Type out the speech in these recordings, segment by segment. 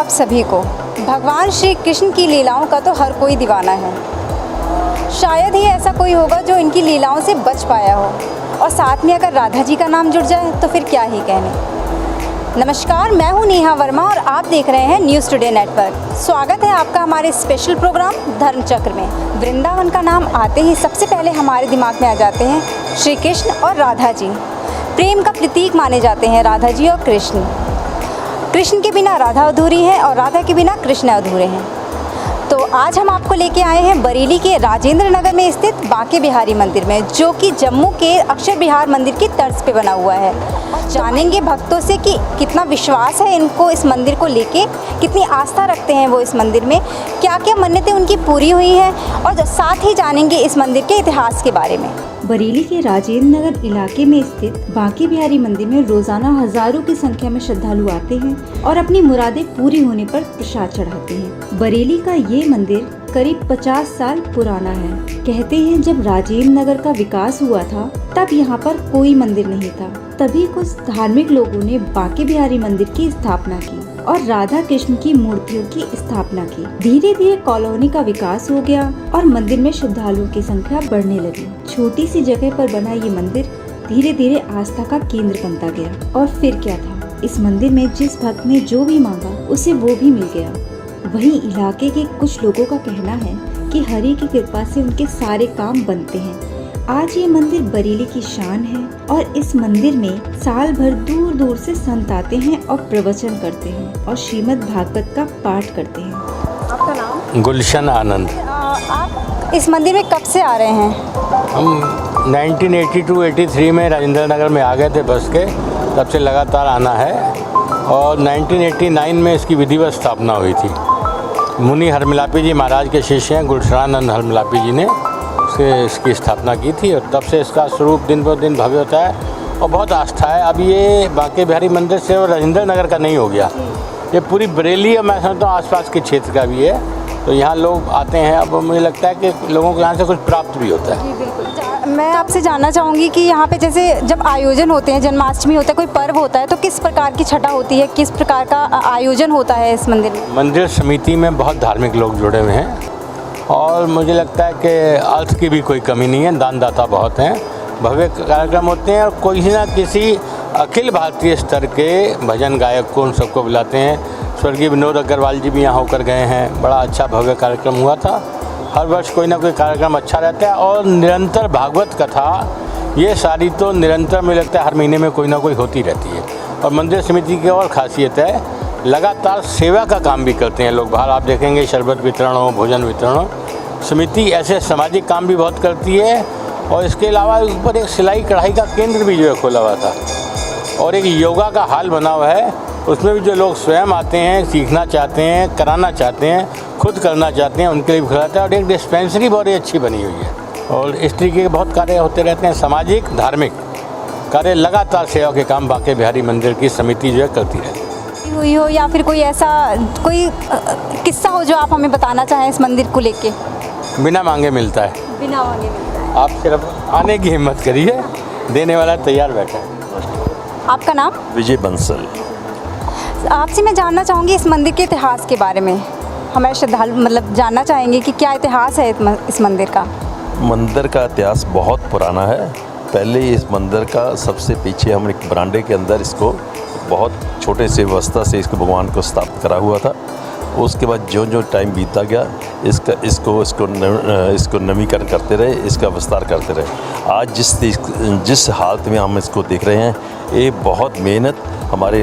आप सभी को। भगवान श्री कृष्ण की लीलाओं का तो हर कोई दीवाना है। शायद ही ऐसा कोई होगा जो इनकी लीलाओं से बच पाया हो, और साथ में अगर राधा जी का नाम जुड़ जाए तो फिर क्या ही कहने। नमस्कार, मैं हूं नेहा वर्मा और आप देख रहे हैं न्यूज़ टुडे नेटवर्क। स्वागत है आपका हमारे स्पेशल प्रोग्राम धर्म चक्र में। वृंदावन का नाम आते ही सबसे पहले हमारे दिमाग में आ जाते हैं श्री कृष्ण और राधा जी। प्रेम का प्रतीक माने जाते हैं राधा जी और कृष्ण। कृष्ण के बिना राधा अधूरी है और राधा के बिना कृष्ण अधूरे हैं। तो आज हम आपको लेके आए हैं बरेली के राजेंद्र नगर में स्थित बांके बिहारी मंदिर में, जो कि जम्मू के अक्षर बिहार मंदिर की तर्ज पे बना हुआ है। जानेंगे भक्तों से कि कितना विश्वास है इनको इस मंदिर को लेके, कितनी आस्था रखते हैं वो इस मंदिर में, क्या क्या मन्नतें उनकी पूरी हुई हैं, और साथ ही जानेंगे इस मंदिर के इतिहास के बारे में। बरेली के राजेंद्र नगर इलाके में स्थित बांके बिहारी मंदिर में रोजाना हजारों की संख्या में श्रद्धालु आते हैं और अपनी मुरादें पूरी होने पर प्रसाद चढ़ाते हैं। बरेली का ये मंदिर करीब 50 साल पुराना है। कहते हैं जब राजेंद्र नगर का विकास हुआ था तब यहाँ पर कोई मंदिर नहीं था। तभी कुछ धार्मिक लोगों ने बांके बिहारी मंदिर की स्थापना की और राधा कृष्ण की मूर्तियों की स्थापना की। धीरे धीरे कॉलोनी का विकास हो गया और मंदिर में श्रद्धालुओं की संख्या बढ़ने लगी। छोटी सी जगह पर बना ये मंदिर धीरे धीरे आस्था का केंद्र बनता गया। और फिर क्या था, इस मंदिर में जिस भक्त ने जो भी मांगा उसे वो भी मिल गया। वहीं इलाके के कुछ लोगों का कहना है कि हरि की कृपा से उनके सारे काम बनते हैं। आज ये मंदिर बरेली की शान है और इस मंदिर में साल भर दूर दूर से संत आते हैं और प्रवचन करते हैं और श्रीमद् भागवत का पाठ करते हैं। आपका नाम? गुलशन आनंद। आप इस मंदिर में कब से आ रहे हैं? हम 1982-83 में राजेंद्र नगर में आ गए थे बस के, तब से लगातार आना है। और 1989 में इसकी विधिवत स्थापना हुई थी। मुनि हरमिलापी जी महाराज के शिष्य हैं गुलशनानंद हरमिलापी जी ने इसकी स्थापना की थी, और तब से इसका स्वरूप दिन ब दिन भव्य होता है और बहुत आस्था है। अब ये बांके बिहारी मंदिर सिर्फ राजेंद्र नगर का नहीं हो गया, ये पूरी बरेली और मैं समझता हूँ आसपास के क्षेत्र का भी है। तो यहाँ लोग आते हैं। अब मुझे लगता है कि लोगों को यहाँ से कुछ प्राप्त भी होता है। जी बिल्कुल। मैं आपसे जानना चाहूँगी कि यहाँ पे जैसे जब आयोजन होते हैं, जन्माष्टमी होता है, कोई पर्व होता है, तो किस प्रकार की छटा होती है, किस प्रकार का आयोजन होता है इस मंदिर में? मंदिर समिति में बहुत धार्मिक लोग जुड़े हुए हैं और मुझे लगता है कि अर्थ की भी कोई कमी नहीं है, दानदाता बहुत हैं। भव्य कार्यक्रम होते हैं और कोई ना किसी अखिल भारतीय स्तर के भजन गायक को उन सबको बुलाते हैं। स्वर्गीय विनोद अग्रवाल जी भी यहाँ होकर गए हैं। बड़ा अच्छा भव्य कार्यक्रम हुआ था। हर वर्ष कोई ना कोई कार्यक्रम अच्छा रहता है और निरंतर भागवत कथा ये सारी तो निरंतर मुझे लगता है हर महीने में कोई ना कोई होती रहती है। और मंदिर समिति की और ख़ासियत है, लगातार सेवा का काम भी करते हैं लोग। बाहर आप देखेंगे शरबत वितरण हो, भोजन वितरण हो, समिति ऐसे सामाजिक काम भी बहुत करती है। और इसके अलावा ऊपर एक सिलाई कढ़ाई का केंद्र भी जो है खोला हुआ था और एक योगा का हॉल बना हुआ है। उसमें भी जो लोग स्वयं आते हैं, सीखना चाहते हैं, कराना चाहते हैं, खुद करना चाहते हैं, उनके लिए भी खुलाता है। और एक डिस्पेंसरी बहुत ही अच्छी बनी हुई है और इस तरीके के बहुत कार्य होते रहते हैं। सामाजिक धार्मिक कार्य लगातार सेवा के काम बांके बिहारी मंदिर की समिति जो है करती रहती है। हुई हो या फिर कोई ऐसा कोई किस्सा हो जो आप हमें बताना चाहें इस मंदिर को लेके? बिना मांगे मिलता है। बिना मांगे मिलता है। आप सिर्फ आने की हिम्मत करिए, देने वाला तैयार बैठा है। आपका नाम? विजय बंसल। आपसे मैं जानना चाहूँगी इस मंदिर के इतिहास के बारे में। हमारे श्रद्धालु मतलब जानना चाहेंगे कि क्या इतिहास है इस मंदिर का? मंदिर का इतिहास बहुत पुराना है। पहले इस मंदिर का सबसे पीछे हम एक बरांडे के अंदर इसको बहुत छोटे से अवस्था से इसको भगवान को स्थापित करा हुआ था। उसके बाद जो जो टाइम बीतता गया इसको नवीकरण करते रहे, इसका विस्तार करते रहे। आज जिस हालत में हम इसको देख रहे हैं, ये बहुत मेहनत हमारे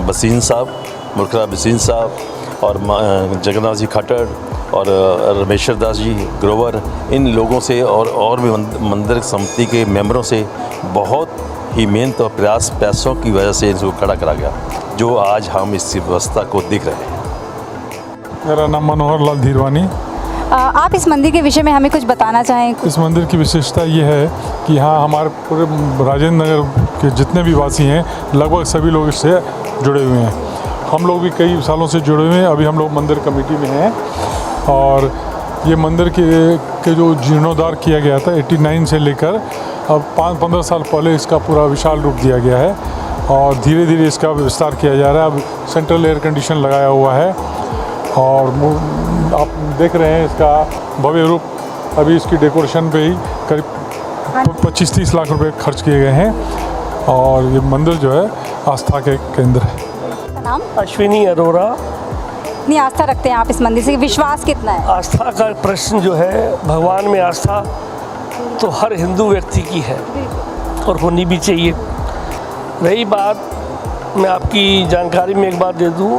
बसीन साहब, मुर्खरा बसीन साहब और जगन्नाथ जी खट्टर और रमेश्वर दास जी ग्रोवर, इन लोगों से और भी मंदिर समिति के मेंबरों से बहुत ही मेहनत और प्रयास पैसों की वजह से इसको खड़ा करा गया, जो आज हम इस व्यवस्था को देख रहे हैं। मेरा नाम मनोहर लाल धीरवानी। आप इस मंदिर के विषय में हमें कुछ बताना चाहें? इस मंदिर की विशेषता ये है कि यहाँ हमारे पूरे राजेंद्र नगर के जितने भी वासी हैं लगभग सभी लोग इससे जुड़े हुए हैं। हम लोग भी कई सालों से जुड़े हुए हैं। अभी हम लोग मंदिर कमेटी में हैं और ये मंदिर के जो जीर्णोद्धार किया गया था 89 से लेकर अब 5-15 साल पहले इसका पूरा विशाल रूप दिया गया है। और धीरे धीरे इसका विस्तार किया जा रहा है। अब सेंट्रल एयर कंडीशन लगाया हुआ है और आप देख रहे हैं इसका भव्य रूप। अभी इसकी डेकोरेशन पे ही करीब 25-30 लाख रुपए खर्च किए गए हैं और ये मंदिर जो है आस्था के केंद्र है। आपका नाम? अश्विनी अरोरा। इतनी आस्था रखते हैं आप इस मंदिर से, विश्वास कितना है? आस्था का प्रश्न जो है, भगवान में आस्था तो हर हिंदू व्यक्ति की है और होनी भी चाहिए। रही बात, मैं आपकी जानकारी में एक बात दे दूं,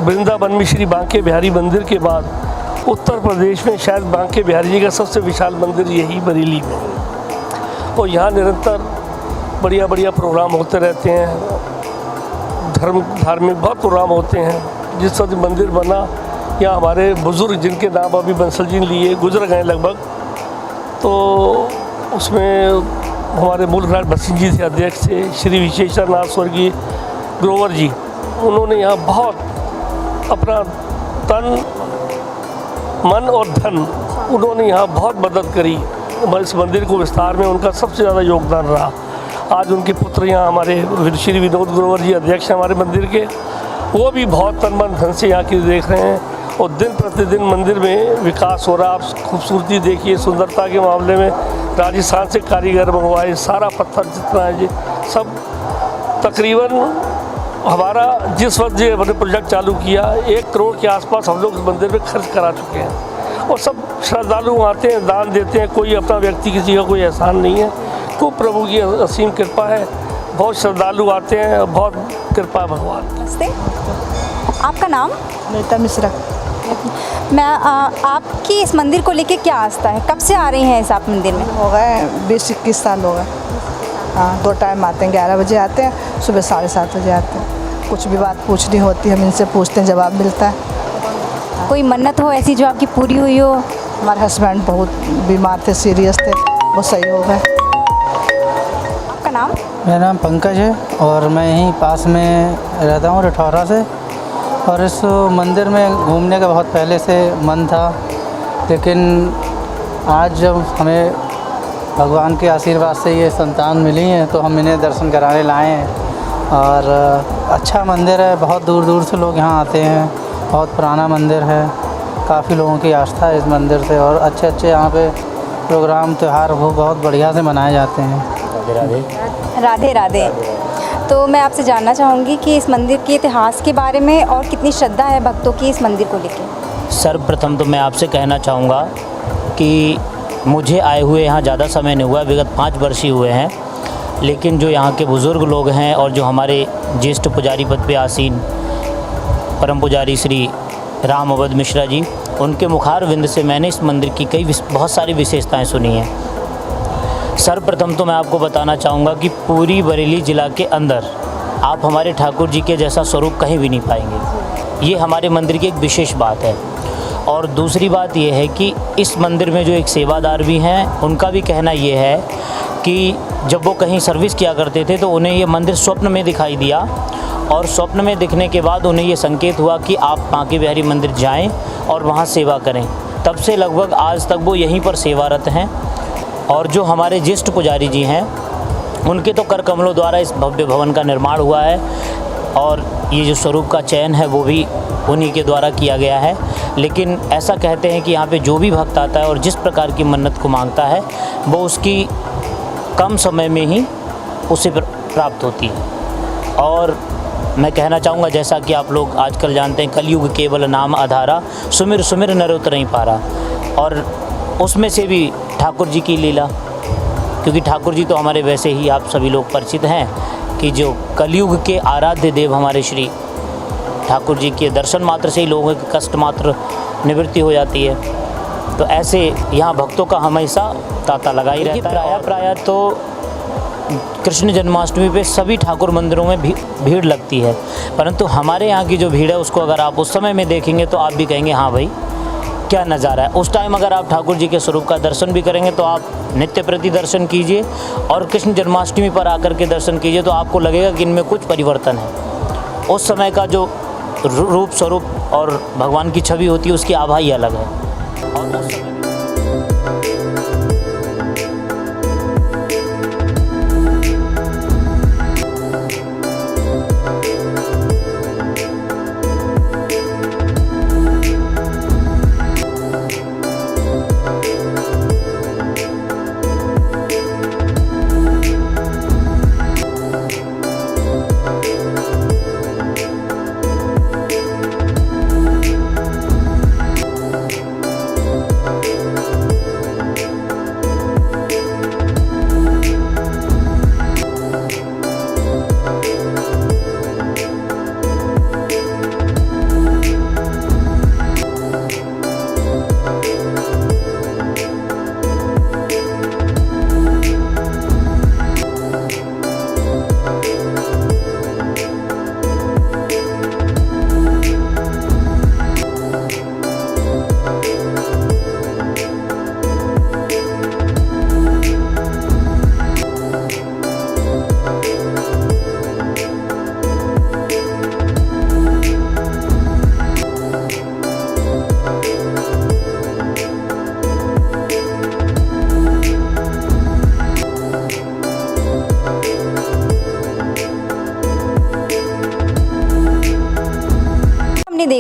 वृंदावन में श्री बांके बिहारी मंदिर के बाद उत्तर प्रदेश में शायद बांके बिहारी जी का सबसे विशाल मंदिर यही बरेली में है और यहाँ निरंतर बढ़िया बढ़िया प्रोग्राम होते रहते हैं। धार्मिक बहुत प्रोग्राम होते हैं। जिस वक्त मंदिर बना, यहाँ हमारे बुज़ुर्ग जिनके नाम अभी बंसल जी ने लिए गुजर गए लगभग, तो उसमें हमारे मूलराज बसिन जी थे अध्यक्ष थे, श्री विशेषनाथ स्वर्गीय ग्रोवर जी, उन्होंने यहाँ बहुत अपना तन मन और धन उन्होंने यहाँ बहुत मदद करी। इस मंदिर को विस्तार में उनका सबसे ज़्यादा योगदान रहा। आज उनके पुत्र यहाँ हमारे श्री विनोद ग्रोवर जी अध्यक्ष हैं हमारे मंदिर के, वो भी बहुत तन मन धन से यहाँ की देख रहे हैं और दिन प्रतिदिन मंदिर में विकास हो रहा। आप खूबसूरती देखिए, सुंदरता के मामले में राजस्थान से कारीगर मंगवाए, सारा पत्थर जितना है जी सब तकरीबन हमारा जिस वक्त ये हमने प्रोजेक्ट चालू किया 1 करोड़ के आसपास हम लोग इस मंदिर में खर्च करा चुके हैं और सब श्रद्धालु आते हैं, दान देते हैं। कोई अपना व्यक्ति किसी का कोई एहसान नहीं है, तो प्रभु की असीम कृपा है। बहुत श्रद्धालु आते हैं, बहुत कृपा है भगवान। नमस्ते, आपका नाम? नीता मिश्रा। मैं आपकी इस मंदिर को लेके क्या आस्था है? कब से आ रही हैं इस आप मंदिर में? हो गए 20-21 साल हो गए। हाँ, 2 टाइम आते हैं, 11 बजे आते हैं, सुबह 7:30 बजे आते हैं। कुछ भी बात पूछनी होती है हम इनसे पूछते हैं, जवाब मिलता है। कोई मन्नत हो ऐसी जो आपकी पूरी हुई हो? हमारे हस्बैंड बहुत बीमार थे, सीरियस थे, वो सही हो गए। आपका नाम? मेरा नाम पंकज है और मैं यहीं पास में रहता हूँ रठौरा से। और इस मंदिर में घूमने का बहुत पहले से मन था, लेकिन आज जब हमें भगवान के आशीर्वाद से ये संतान मिली है तो हम इन्हें दर्शन कराने लाए हैं। और अच्छा मंदिर है, बहुत दूर दूर से लोग यहाँ आते हैं, बहुत पुराना मंदिर है, काफ़ी लोगों की आस्था है इस मंदिर से और अच्छे अच्छे यहाँ पे प्रोग्राम त्यौहार वो बहुत बढ़िया से मनाए जाते हैं। राधे राधे। तो मैं आपसे जानना चाहूँगी कि इस मंदिर के इतिहास के बारे में और कितनी श्रद्धा है भक्तों की इस मंदिर को लेकर? सर्वप्रथम तो मैं आपसे कहना चाहूँगा कि मुझे आए हुए यहाँ ज़्यादा समय नहीं हुआ, विगत 5 वर्ष ही हुए हैं, लेकिन जो यहाँ के बुज़ुर्ग लोग हैं और जो हमारे ज्येष्ठ पुजारी पद पे आसीन परम पुजारी श्री राम अवध मिश्रा जी, उनके मुखारविंद से मैंने इस मंदिर की बहुत सारी विशेषताएं सुनी हैं। सर्वप्रथम तो मैं आपको बताना चाहूँगा कि पूरी बरेली ज़िला के अंदर आप हमारे ठाकुर जी के जैसा स्वरूप कहीं भी नहीं पाएंगे। ये हमारे मंदिर की एक विशेष बात है। और दूसरी बात ये है कि इस मंदिर में जो एक सेवादार भी हैं, उनका भी कहना ये है कि जब वो कहीं सर्विस किया करते थे तो उन्हें ये मंदिर स्वप्न में दिखाई दिया और स्वप्न में दिखने के बाद उन्हें ये संकेत हुआ कि आप बांके बिहारी मंदिर जाएं और वहाँ सेवा करें। तब से लगभग आज तक वो यहीं पर सेवारत हैं। और जो हमारे ज्येष्ठ पुजारी जी हैं, उनके तो कर कमलों द्वारा इस भव्य भवन का निर्माण हुआ है और ये जो स्वरूप का चयन है वो भी उन्हीं के द्वारा किया गया है। लेकिन ऐसा कहते हैं कि यहाँ पे जो भी भक्त आता है और जिस प्रकार की मन्नत को मांगता है वो उसकी कम समय में ही उसे प्राप्त होती है। और मैं कहना चाहूँगा, जैसा कि आप लोग आजकल जानते हैं, कलयुग केवल नाम आधारा, सुमिर सुमिर नर उतरहि पारा। और उसमें से भी ठाकुर जी की लीला, क्योंकि ठाकुर जी तो हमारे वैसे ही आप सभी लोग परिचित हैं कि जो कलयुग के आराध्य देव हमारे श्री ठाकुर जी के दर्शन मात्र से ही लोगों के कष्ट मात्र निवृत्ति हो जाती है। तो ऐसे यहाँ भक्तों का हमेशा तांता लगा ही रहता है। प्रायः तो कृष्ण जन्माष्टमी पे सभी ठाकुर मंदिरों में भीड़ लगती है, परंतु हमारे यहाँ की जो भीड़ है उसको अगर आप उस समय में देखेंगे तो आप भी कहेंगे हाँ भाई क्या नज़ारा है। उस टाइम अगर आप ठाकुर जी के स्वरूप का दर्शन भी करेंगे तो आप नित्य प्रति दर्शन कीजिए और कृष्ण जन्माष्टमी पर आकर के दर्शन कीजिए तो आपको लगेगा कि इनमें कुछ परिवर्तन है। उस समय का जो रूप स्वरूप और भगवान की छवि होती है उसकी आभा ही अलग है। और उस समय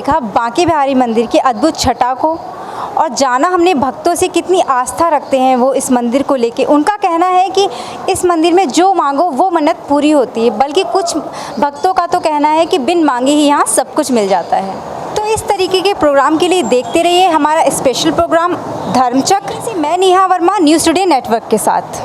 देखा बांके बिहारी मंदिर की अद्भुत छटा को और जाना हमने भक्तों से कितनी आस्था रखते हैं वो इस मंदिर को लेके। उनका कहना है कि इस मंदिर में जो मांगो वो मन्नत पूरी होती है, बल्कि कुछ भक्तों का तो कहना है कि बिन मांगे ही यहाँ सब कुछ मिल जाता है। तो इस तरीके के प्रोग्राम के लिए देखते रहिए हमारा स्पेशल प्रोग्राम धर्मचक्र से। मैं Neha Verma, news today network के साथ।